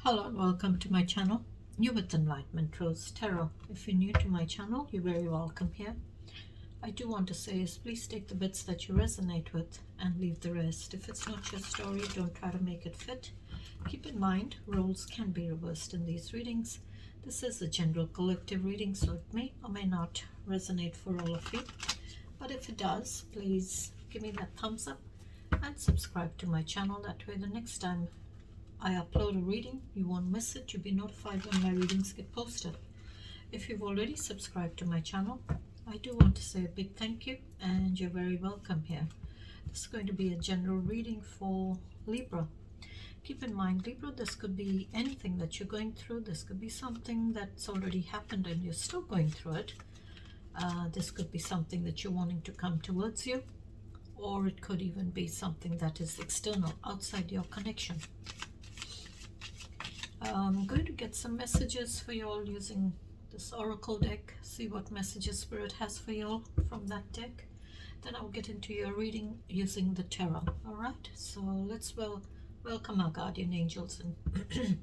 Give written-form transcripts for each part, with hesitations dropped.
Hello and welcome to my channel. You're with Enlightenment Rose Tarot. If you're new to my channel, you're very welcome here. I do want to say is please take the bits that you resonate with and leave the rest. If it's not your story, don't try to make it fit. Keep in mind, roles can be reversed in these readings. This is a general collective reading, so it may or may not resonate for all of you. But if it does, please give me that thumbs up and subscribe to my channel. That way the next time I upload a reading, you won't miss it. You'll be notified when my readings get posted. If you've already subscribed to my channel, I do want to say a big thank you and you're very welcome here. This is going to be a general reading for Libra. Keep in mind, Libra, this could be anything that you're going through. This could be something that's already happened and you're still going through it. This could be something that you're wanting to come towards you, or it could even be something that is external, outside your connection. I'm going to get some messages for you all using this oracle deck, see what messages Spirit has for you all from that deck. Then I'll get into your reading using the tarot. Alright, so let's welcome our guardian angels and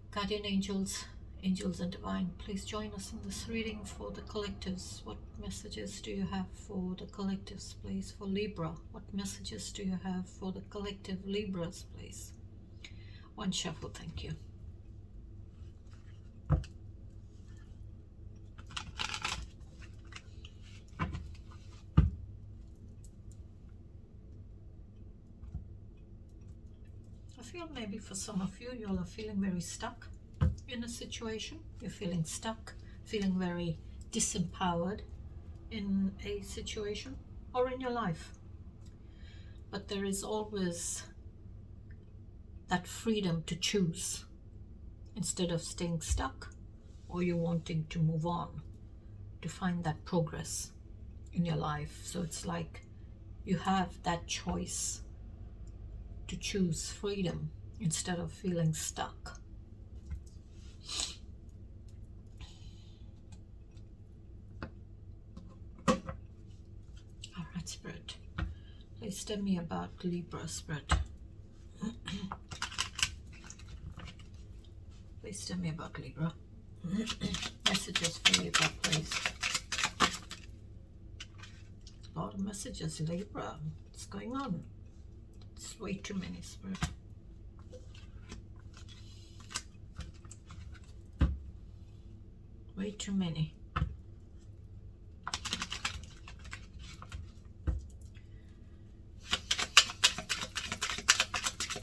guardian angels, angels and divine. Please join us in this reading for the collectives. What messages do you have for the collectives, please? For Libra, what messages do you have for the collective Libras, please? One shuffle, thank you. I feel maybe for some of you, you all are feeling very stuck in a situation. You're feeling stuck, feeling very disempowered in a situation or in your life. But there is always that freedom to choose instead of staying stuck, or you wanting to move on, to find that progress in your life. So it's like you have that choice to choose freedom instead of feeling stuck. All right, Spirit, please tell me about Libra, Spirit. Please tell me about Libra. Messages for Libra, please. A lot of messages, Libra. What's going on? It's way too many, Spirit. Way too many.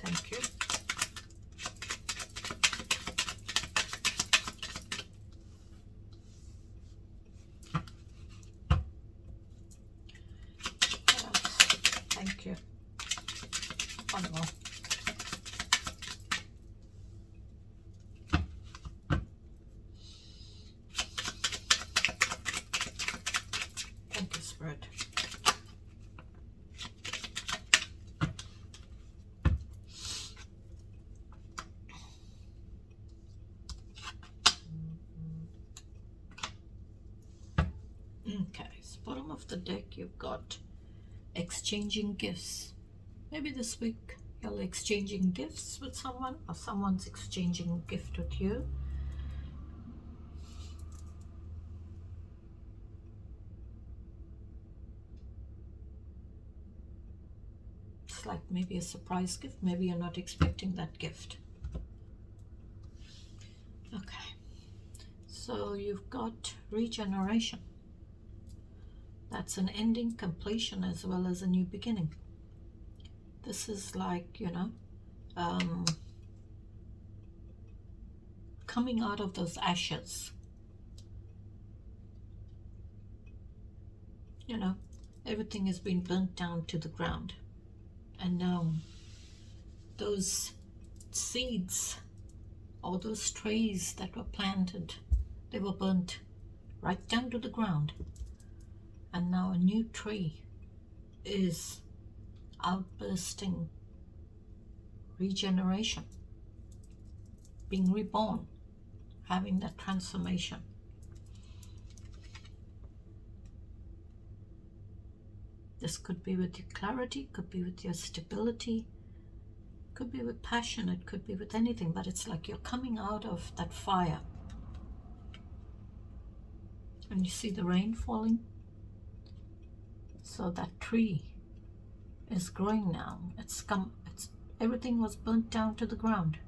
Thank you. Thank you. One more. Thank you, Spirit. Okay, so bottom of the deck you've got exchanging gifts. Maybe this week you're exchanging gifts with someone, or someone's exchanging a gift with you. It's like maybe a surprise gift. Maybe you're not expecting that gift. Okay, so you've got regeneration. That's an ending, completion, as well as a new beginning. This is like, you know, coming out of those ashes. You know, everything has been burnt down to the ground. And now those seeds or those trees that were planted, they were burnt right down to the ground. And now a new tree is outbursting regeneration, being reborn, having that transformation. This could be with your clarity, could be with your stability, Could be with passion, it could be with anything, but it's like you're coming out of that fire. And you see the rain falling. So that tree is growing now. Everything was burnt down to the ground.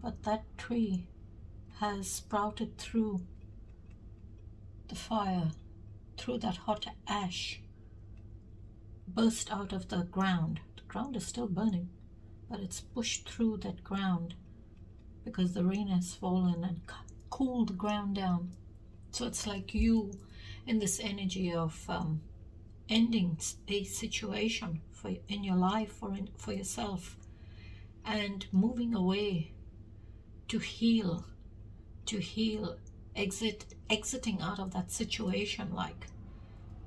But that tree has sprouted through the fire, through that hot ash, burst out of the ground. The ground is still burning, but it's pushed through that ground because the rain has fallen and cooled the ground down. So it's like you in this energy of ending a situation in your life or for yourself, and moving away to heal, exiting out of that situation, like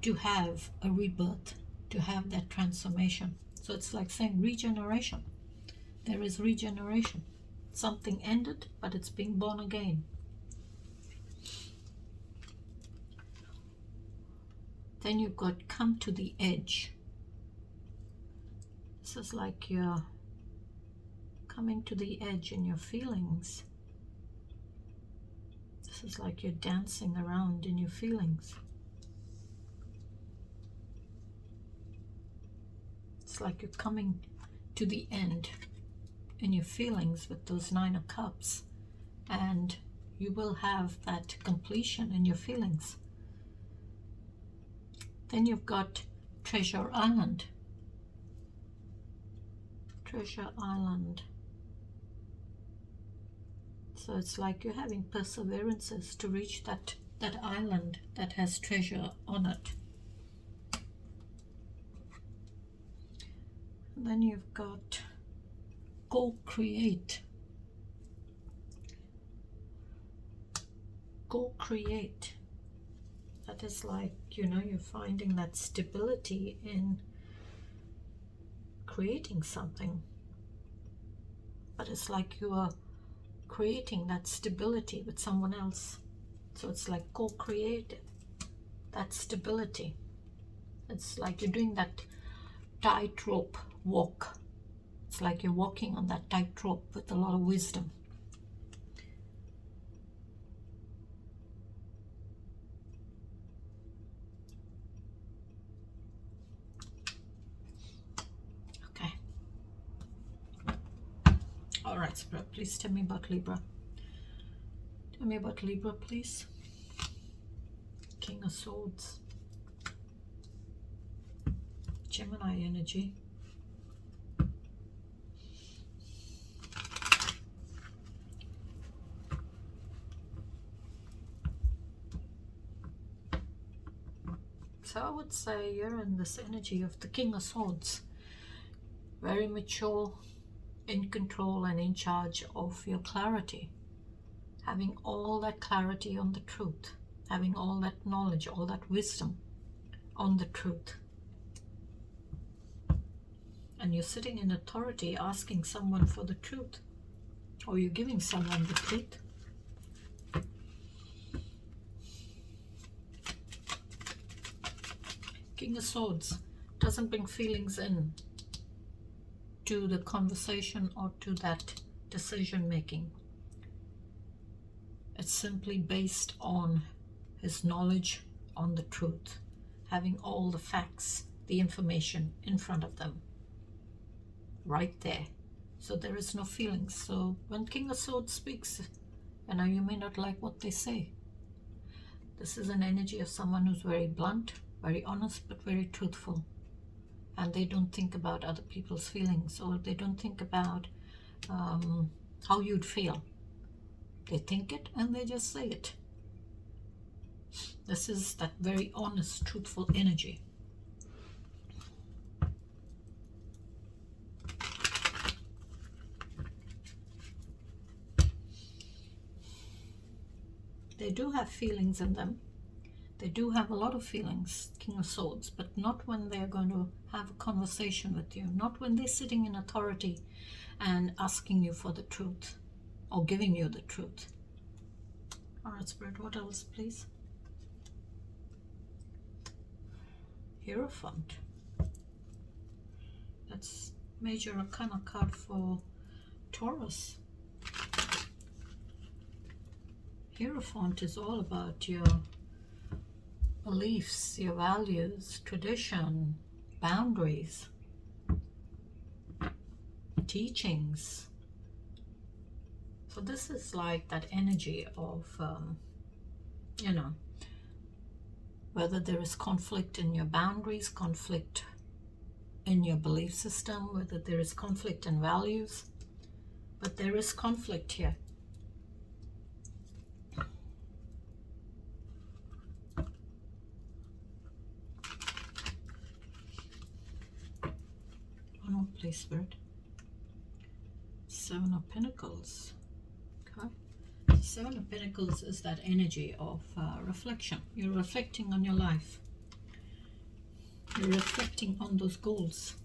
to have a rebirth, to have that transformation. So it's like saying regeneration. There is regeneration. Something ended, but it's being born again. Then you've got come to the edge. This is like you're coming to the edge in your feelings. This is like you're dancing around in your feelings. It's like you're coming to the end in your feelings with those 9 of Cups, and you will have that completion in your feelings. Then you've got Treasure Island. Treasure Island. So it's like you're having perseverances to reach that island that has treasure on it. And then you've got co-create. Co-create. That is like, you're finding that stability in creating something. But it's like you are creating that stability with someone else. So it's like co-create that stability. It's like you're doing that tightrope walk. It's like you're walking on that tightrope with a lot of wisdom. All right, Spirit, please tell me about Libra. Tell me about Libra, please. King of Swords. Gemini energy. So I would say you're in this energy of the King of Swords. Very mature, in control and in charge of your clarity, having all that clarity on the truth, having all that knowledge, all that wisdom on the truth. And you're sitting in authority asking someone for the truth, or you're giving someone the truth. King of Swords doesn't bring feelings in to the conversation or to that decision making. It's simply based on his knowledge on the truth, having all the facts, the information in front of them, right there. So there is no feelings. So when King of Swords speaks, you may not like what they say. This is an energy of someone who's very blunt, very honest, but very truthful. And they don't think about other people's feelings, or they don't think about how you'd feel. They think it and they just say it. This is that very honest, truthful energy. They do have feelings in them. They do have a lot of feelings, King of Swords, but not when they're going to have a conversation with you, not when they're sitting in authority and asking you for the truth or giving you the truth. All right, Spirit, what else, please? Hierophant. That's Major Arcana card for Taurus. Hierophant is all about your beliefs, your values, tradition, boundaries, teachings. So this is like that energy of, you know, whether there is conflict in your boundaries, conflict in your belief system, whether there is conflict in values, but there is conflict here. One more, please, Spirit. Seven of Pentacles. Okay. Seven of Pentacles is that energy of reflection. You're reflecting on your life. You're reflecting on those goals,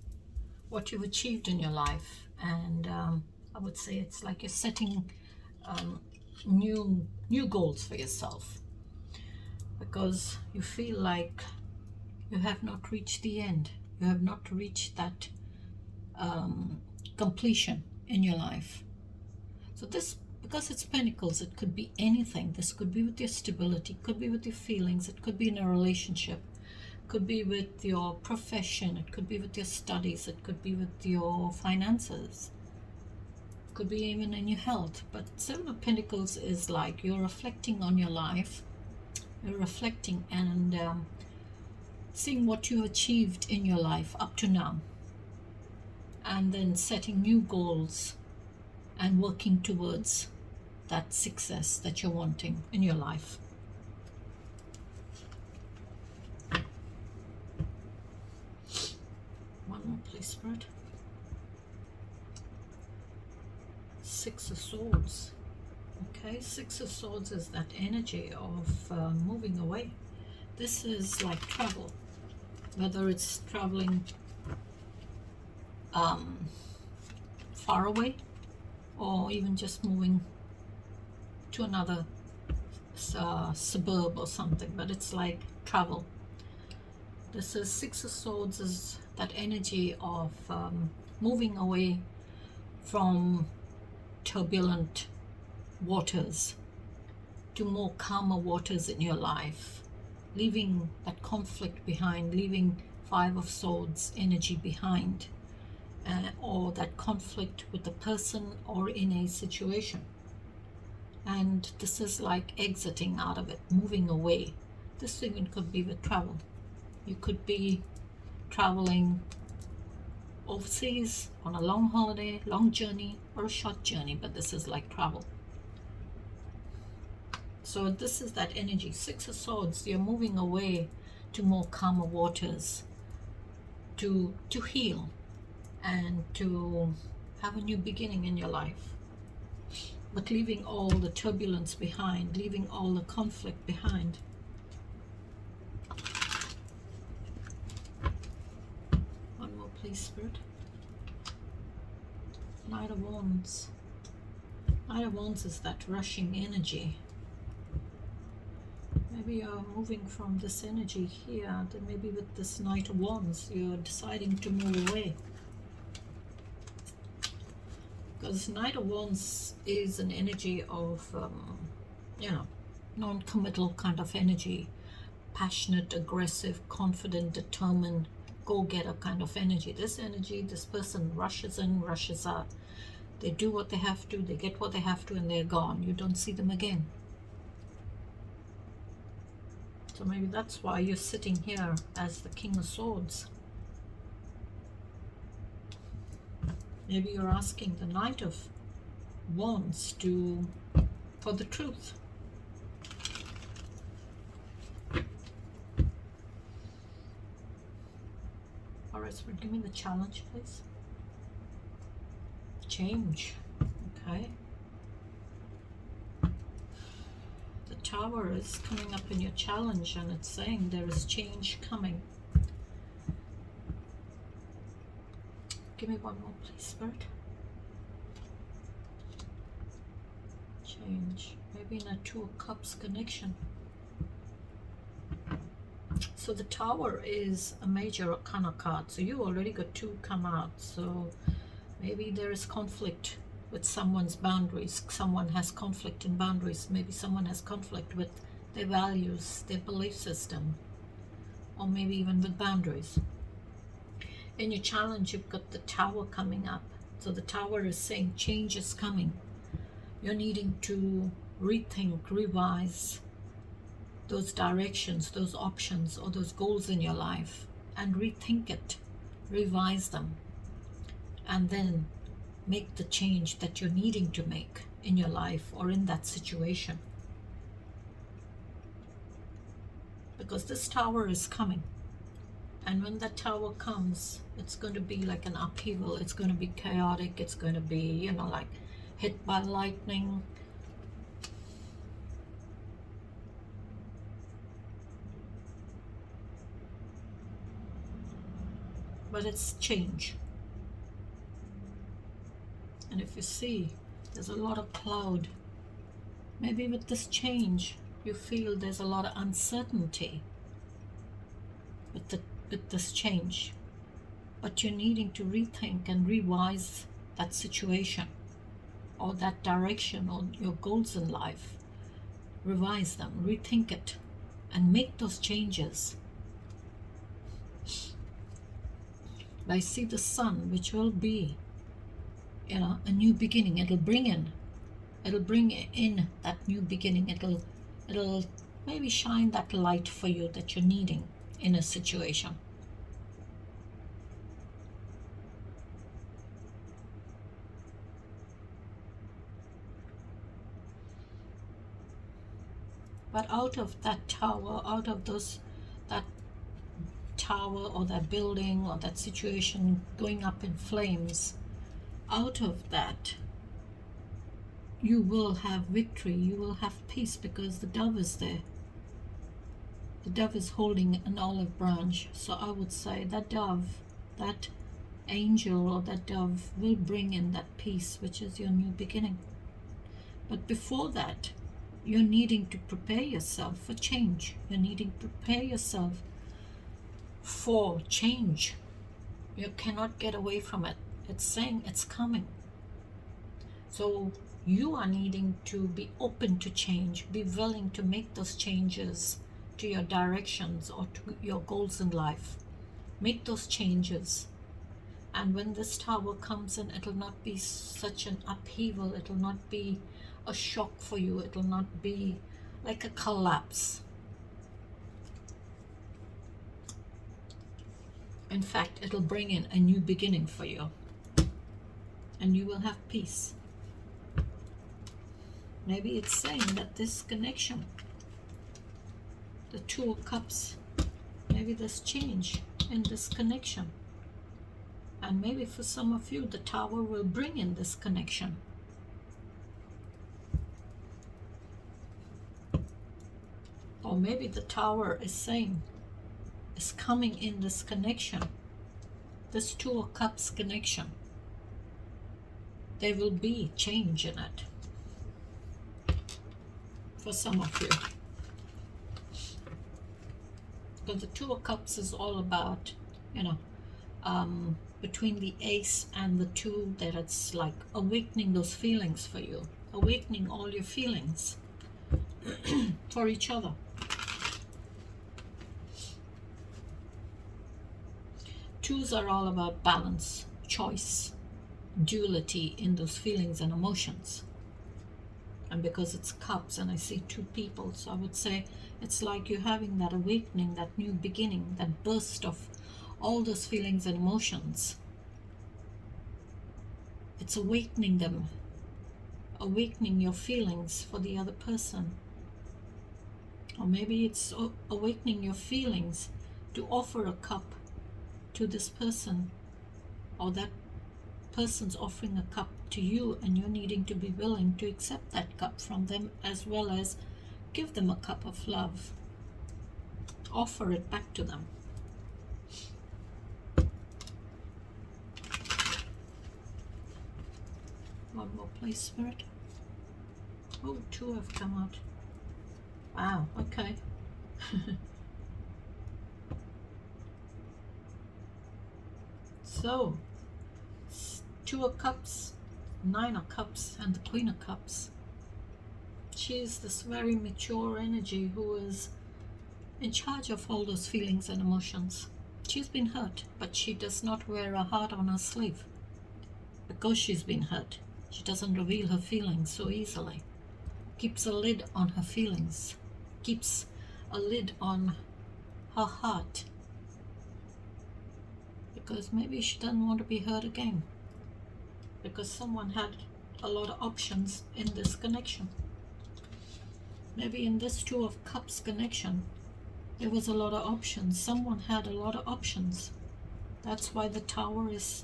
what you've achieved in your life, and I would say it's like you're setting new goals for yourself, because you feel like you have not reached the end. You have not reached that completion in your life. So this, because it's Pentacles, it could be anything. This could be with your stability, could be with your feelings, it could be in a relationship, could be with your profession, it could be with your studies, it could be with your finances, could be even in your health. But Seven of Pentacles is like you're reflecting on your life, you're reflecting and seeing what you achieved in your life up to now, and then setting new goals and working towards that success that you're wanting in your life. One more, please, Spirit. Six of Swords. Okay, Six of Swords is that energy of moving away. This is like travel, whether it's traveling far away, or even just moving to another suburb or something, but it's like travel. This is Six of Swords is that energy of moving away from turbulent waters to more calmer waters in your life, leaving that conflict behind, leaving Five of Swords energy behind, or that conflict with a person or in a situation. And this is like exiting out of it, moving away. This thing could be with travel. You could be traveling overseas on a long holiday, long journey, or a short journey, but this is like travel. So this is that energy. Six of Swords, you're moving away to more calmer waters, to heal and to have a new beginning in your life, but leaving all the turbulence behind, leaving all the conflict behind. One more, please, Spirit. Knight of Wands. Knight of Wands is that rushing energy. Maybe you're moving from this energy here, then maybe with this Knight of Wands, you're deciding to move away. Because Knight of Wands is an energy of, you know, non-committal kind of energy, passionate, aggressive, confident, determined, go-getter kind of energy. This energy, this person rushes in, rushes out. They do what they have to, they get what they have to, and they're gone. You don't see them again. So maybe that's why you're sitting here as the King of Swords. Maybe you're asking the Knight of Wands for the truth. All right, so give me the challenge, please. Change. Okay. The Tower is coming up in your challenge, and it's saying there is change coming. Give me one more, please, Spirit. Change. Maybe in a Two of Cups connection. So So the Tower is a major arcana card. So you already got 2 come out. So maybe there is conflict with someone's boundaries. Someone has conflict in boundaries. Maybe someone has conflict with their values, their belief system, or maybe even with boundaries. In your challenge, you've got the Tower coming up. So the Tower is saying change is coming. You're needing to rethink, revise those directions, those options, or those goals in your life, and rethink it, revise them, and then make the change that you're needing to make in your life or in that situation. Because this Tower is coming. And when that Tower comes, it's going to be like an upheaval. It's going to be chaotic. It's going to be, you know, like hit by lightning. But it's change. And if you see, there's a lot of cloud. Maybe with this change, you feel there's a lot of uncertainty with this change. But you're needing to rethink and revise that situation or that direction or your goals in life. Revise them, rethink it, and make those changes. I see the sun, which will be, you know, a new beginning. It'll bring in that new beginning. It'll maybe shine that light for you that you're needing in a situation. But out of that Tower, out of that tower or that building or that situation going up in flames, out of that you will have victory, you will have peace, because the dove is there. The dove is holding an olive branch. So I would say that dove, that angel or that dove will bring in that peace, which is your new beginning. But before that, you're needing to prepare yourself for change. You're needing to prepare yourself for change. You cannot get away from it. It's saying it's coming. So you are needing to be open to change, be willing to make those changes to your directions or to your goals in life. Make those changes. And when this Tower comes in, it'll not be such an upheaval. It'll not be a shock for you. It'll not be like a collapse. In fact, it'll bring in a new beginning for you. And you will have peace. Maybe it's saying that this connection, the 2 of Cups, maybe there's change in this connection. And maybe for some of you, the Tower will bring in this connection. Or maybe the Tower is saying, is coming in this connection, this 2 of Cups connection. There will be change in it. For some of you. Because the 2 of Cups is all about, you know, between the Ace and the 2, that it's like awakening those feelings for you. Awakening all your feelings for each other. Twos are all about balance, choice, duality in those feelings and emotions. And because it's Cups and I see 2 people, so I would say it's like you're having that awakening, that new beginning, that burst of all those feelings and emotions. It's awakening them, awakening your feelings for the other person. Or maybe it's awakening your feelings to offer a cup to this person, or that person's offering a cup to you, and you're needing to be willing to accept that cup from them, as well as give them a cup of love. Offer it back to them. One more, please, Spirit. Oh, 2 have come out. Wow, okay. So, Two of Cups, Nine of Cups, and the Queen of Cups. She is this very mature energy who is in charge of all those feelings and emotions. She's been hurt, but she does not wear a heart on her sleeve. Because she's been hurt, she doesn't reveal her feelings so easily. Keeps a lid on her feelings. Keeps a lid on her heart. Because maybe she doesn't want to be hurt again. Because someone had a lot of options in this connection. Maybe in this Two of Cups connection, there was a lot of options. Someone had a lot of options. That's why the Tower is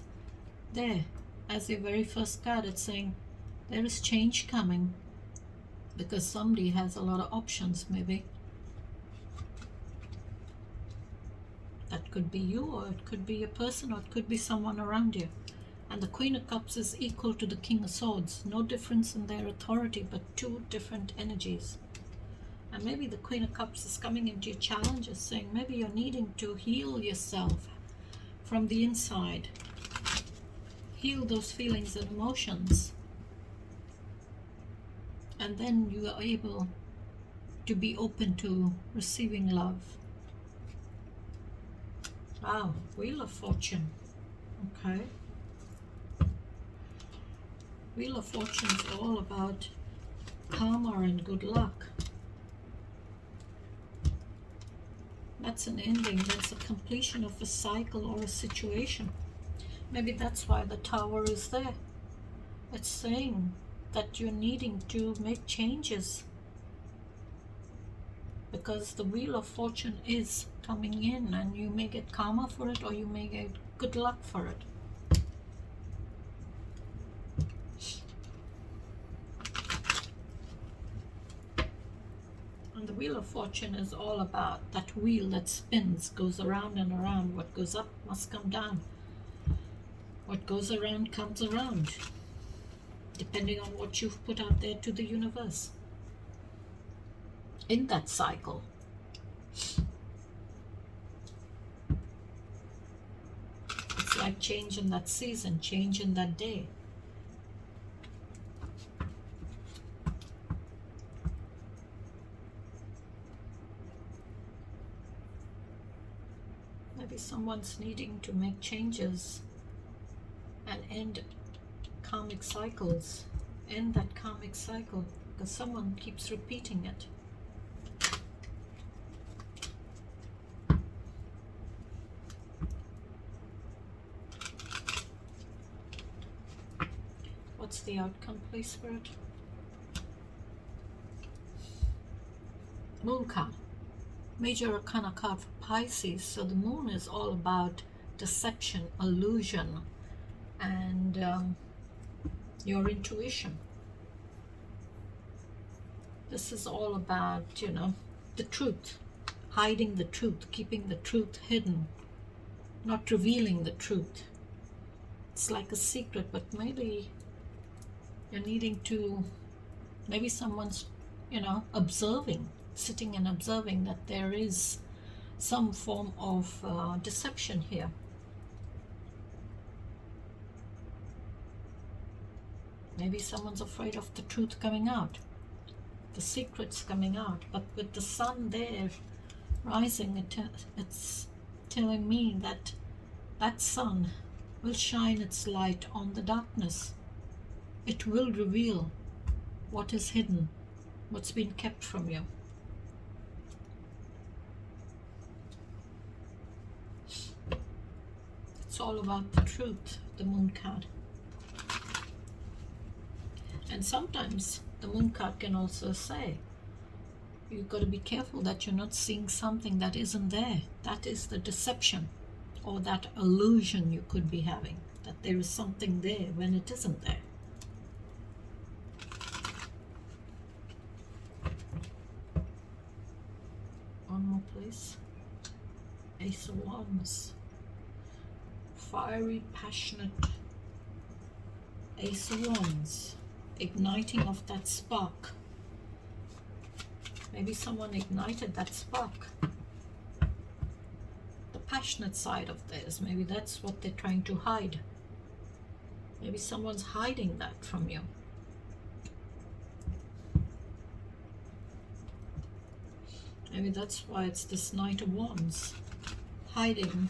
there. As the very first card, it's saying there is change coming. Because somebody has a lot of options, maybe. That could be you, or it could be a person, or it could be someone around you. And the Queen of Cups is equal to the King of Swords. No difference in their authority, but two different energies. And maybe the Queen of Cups is coming into your challenges, saying maybe you're needing to heal yourself from the inside. Heal those feelings and emotions. And then you are able to be open to receiving love. Wow, Wheel of Fortune. Okay. Wheel of Fortune is all about karma and good luck. That's an ending, that's a completion of a cycle or a situation. Maybe that's why the Tower is there. It's saying that you're needing to make changes. Because the Wheel of Fortune is coming in, and you may get karma for it, or you may get good luck for it. And the Wheel of Fortune is all about that wheel that spins, goes around and around. What goes up must come down. What goes around comes around, depending on what you've put out there to the universe in that cycle. It's like change in that season, change in that day. Maybe someone's needing to make changes and end karmic cycles. End that karmic cycle because someone keeps repeating it. What's the outcome, please, Spirit? Moon card. Major Arcana card for Pisces. So the moon is all about deception, illusion, and your intuition. This is all about, you know, the truth, hiding the truth, keeping the truth hidden, not revealing the truth. It's like a secret, but maybe you're needing to, maybe someone's, you know, observing, sitting and observing that there is some form of deception here. Maybe someone's afraid of the truth coming out, the secrets coming out. But with the sun there rising, it's telling me that that sun will shine its light on the darkness. It will reveal what is hidden, what's been kept from you. It's all about the truth, the moon card. And sometimes the moon card can also say, you've got to be careful that you're not seeing something that isn't there. That is the deception, or that illusion you could be having, that there is something there when it isn't there. One more, please. Ace of Wands. Fiery, passionate Ace of Wands. Igniting of that spark. Maybe someone ignited that spark. The passionate side of theirs. Maybe that's what they're trying to hide. Maybe someone's hiding that from you. Maybe that's why it's this Knight of Wands, hiding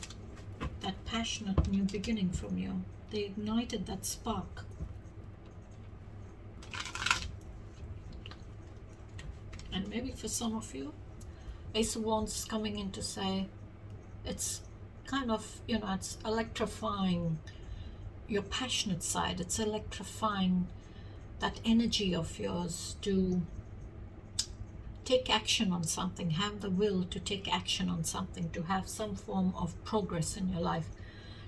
that passionate new beginning from you. They ignited that spark. And maybe for some of you, Ace of Wands is coming in to say, it's kind of, you know, it's electrifying your passionate side. It's electrifying that energy of yours to take action on something, have the will to take action on something, to have some form of progress in your life,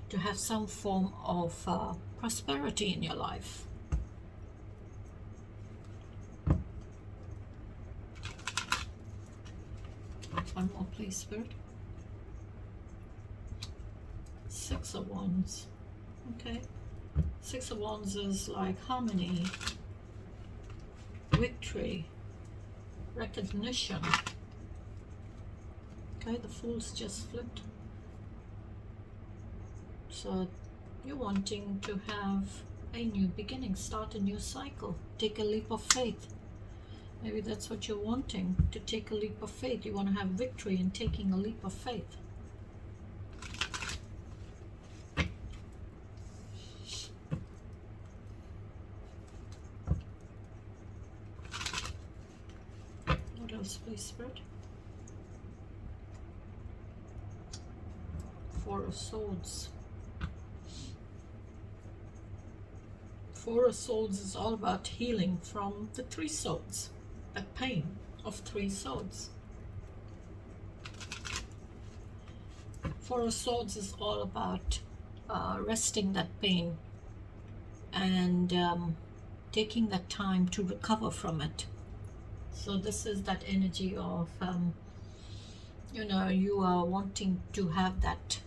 to have some form of prosperity in your life. One more, please, Spirit. Six of Wands. Okay. Six of Wands is like harmony, victory, recognition. Okay, the Fool's just flipped. So you're wanting to have a new beginning, start a new cycle, take a leap of faith. Maybe that's what you're wanting, to take a leap of faith. You want to have victory in taking a leap of faith. What else, please, Spirit? Four of Swords. Four of Swords is all about healing from the Three Swords. That pain of Three Swords. Four of Swords is all about resting that pain and taking that time to recover from it. So this is that energy of, you know, you are wanting to have that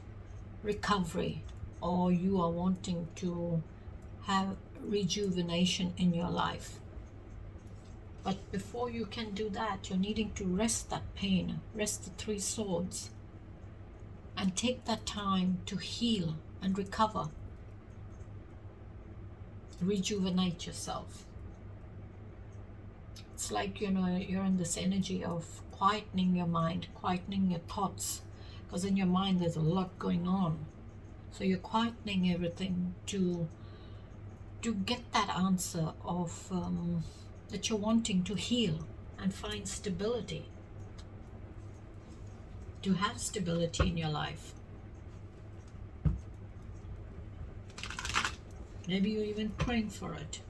recovery, or you are wanting to have rejuvenation in your life. But before you can do that, you're needing to rest that pain, rest the Three Swords, and take that time to heal and recover. Rejuvenate yourself. It's like, you know, you're in this energy of quietening your mind, quietening your thoughts, because in your mind there's a lot going on. So you're quietening everything to get that answer of that you're wanting to heal and find stability, to have stability in your life. Maybe you're even praying for it.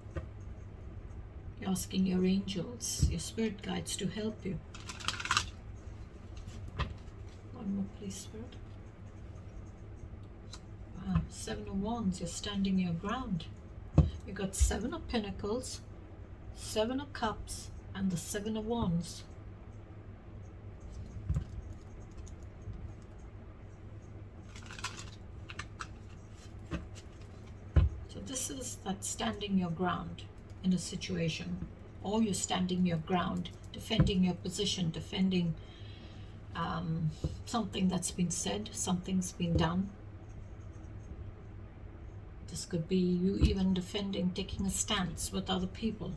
You're asking your angels, your spirit guides to help you. One more, please, Spirit. Wow, Seven of Wands, you're standing your ground. You got Seven of Pentacles, Seven of Cups, and the Seven of Wands. So this is that standing your ground in a situation, or you're standing your ground, defending your position, defending something that's been said, something's been done. This could be you even defending, taking a stance with other people.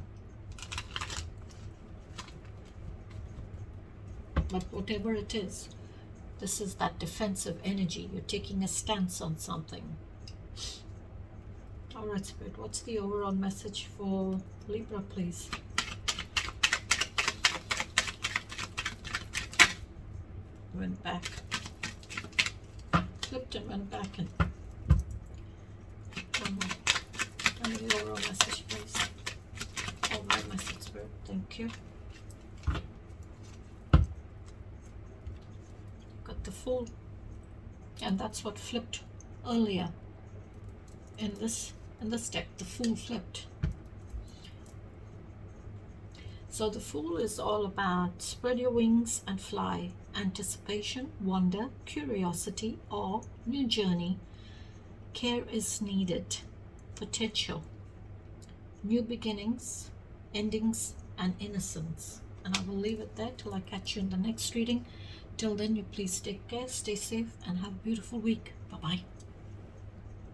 But whatever it is, this is that defensive energy. You're taking a stance on something. All right, Spirit, what's the overall message for Libra, please? Went back. Flipped and went back. And one more. Tell me the overall message, please. Overall message, Spirit. Thank you. Got the Fool. And that's what flipped earlier. In this deck, the Fool flipped. So the Fool is all about spread your wings and fly, anticipation, wonder, curiosity, awe, new journey, care is needed, potential, new beginnings, endings, and innocence. And I will leave it there till I catch you in the next reading. Till then, you please take care, stay safe, and have a beautiful week. Bye bye.